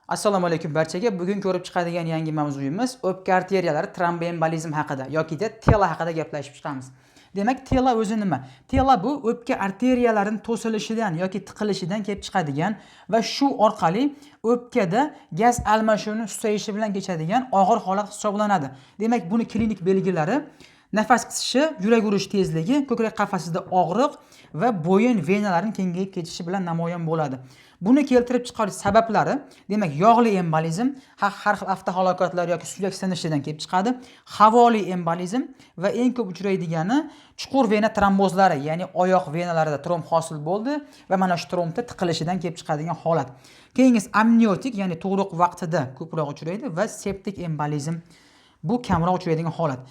Assalomu alaykum barchaga. Bugun ko'rib chiqadigan yangi mavzuyimiz o'pka arteriyalari tromboembolizm haqida yoki TELA haqida gaplashib chiqamiz. Demak, TELA o'zi nima? TELA bu o'pka arteriyalarining to'silishidan yoki tiqilishidan kelib chiqadigan va shu orqali o'pkada gaz almashinuvini susayishi bilan kechadigan og'ir holat hisoblanadi. Demak, buni klinik belgilari nafas qisishi, yurak urish tezligi, ko'krak qafasida og'riq va bo'yin venalarining kengayib ketishi bilan namoyon bo'ladi. Buni keltirib chiqarish sabablari, demak, yog'li embolizm, har xil avtohalokatlar yoki suyak sinishidan kelib chiqadi. Havoli embolizm va eng ko'p uchraydigani chuqur vena trombozlari, ya'ni oyoq venalarida tromb hosil bo'ldi va mana shu trombda tiqilishidan kelib chiqadigan holat. Keyingisi amniotik, ya'ni tug'ruq vaqtida ko'proq uchraydi va septik embolizm, bu kamroq uchraydigan holat.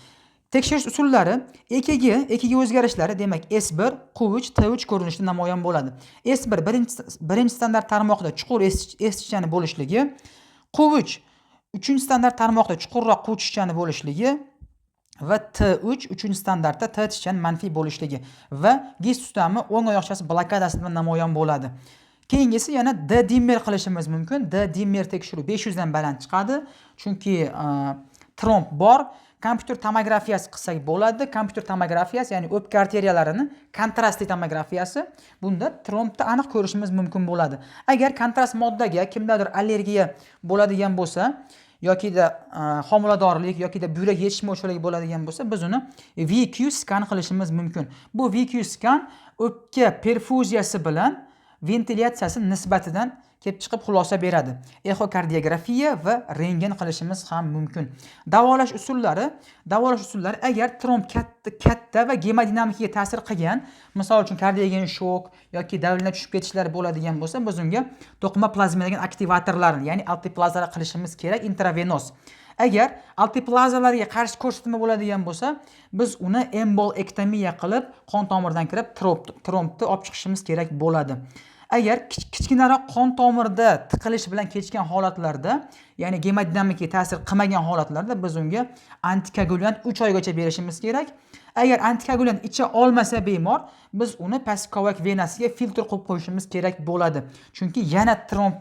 Tekshirish usullari EKG o'zgarishlari, demak S1, Q3, T3 ko'rinishida namoyon bo'ladi. S1 birinchi standart tarmoqda chuqur S-chichani bo'lishligi, Q3 uchinchi standart tarmoqda chuqurroq Q-chichani bo'lishligi va T3 uchinchi standartda T-chichani manfiy bo'lishligi va gis sistemi o'ng oyoqchasi blokadasi bilan namoyon bo'ladi. Keyingisi yana D dimer qilishimiz mumkin. D dimer tekshiruv 500 dan baland chiqadi, chunki tromb bor. Kompyuter tomografiyasi qilsak bo'ladi. Kompyuter tomografiyasi, ya'ni o'pka arteriyalarini kontrastli tomografiyasi. Bunda trombni aniq ko'rishimiz mumkin bo'ladi. Agar kontrast moddaga kimdadir allergiya bo'ladigan bo'lsa yoki homiladorlik yoki buyrak yetishmovchiligi bo'ladigan bo'lsa, biz uni VQ skan qilishimiz mumkin. Bu VQ skan o'pka perfuziyasi bilan ventilyatsiyasi nisbatidan kelib chiqib xulosa beradi. Ekokardiografiya va rentgen qilishimiz ham mumkin. Davolash usullari agar tromb katta va gemodinamikaga ta'sir qilgan, misol uchun kardiogen shok yoki davlina tushib ketishlar bo'ladigan bo'lsa, biz unga to'qima plazma degan aktivatorlarni, ya'ni alteplazalar qilishimiz kerak intravenos. Agar alteplazalarga qarshi ko'rsatma bo'ladigan bo'lsa, biz uni embolektomiya qilib qon tomiridan kirib trombni olib chiqishimiz kerak bo'ladi. Agar kichkinaroq qon tomirda tiqilish bilan kechgan holatlarda, ya'ni gemodinamikaga ta'sir qilmagan holatlarda biz unga antikoagulyant 3 oygacha berishimiz kerak. Agar antikoagulyant icha olmasa bemor, biz uni pastkovak venasiga filtr qo'yib qo'yishimiz kerak bo'ladi. Chunki yana tromb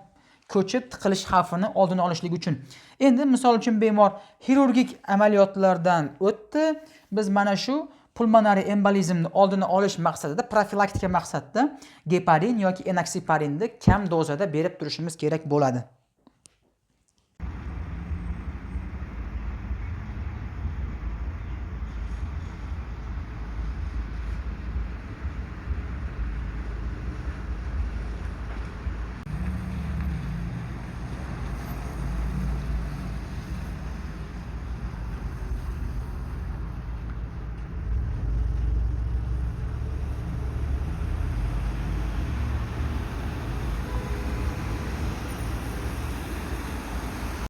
ko'chib tiqilish xavfini oldini olishlik uchun. Endi misol uchun bemor xirurgik amaliyotlardan o'tdi. Biz mana shu pulmonari embolizmni oldini olish maqsadida, profilaktika maqsadida geparin yoki enoksiparinni kam dozada berib turishimiz kerak bo'ladi.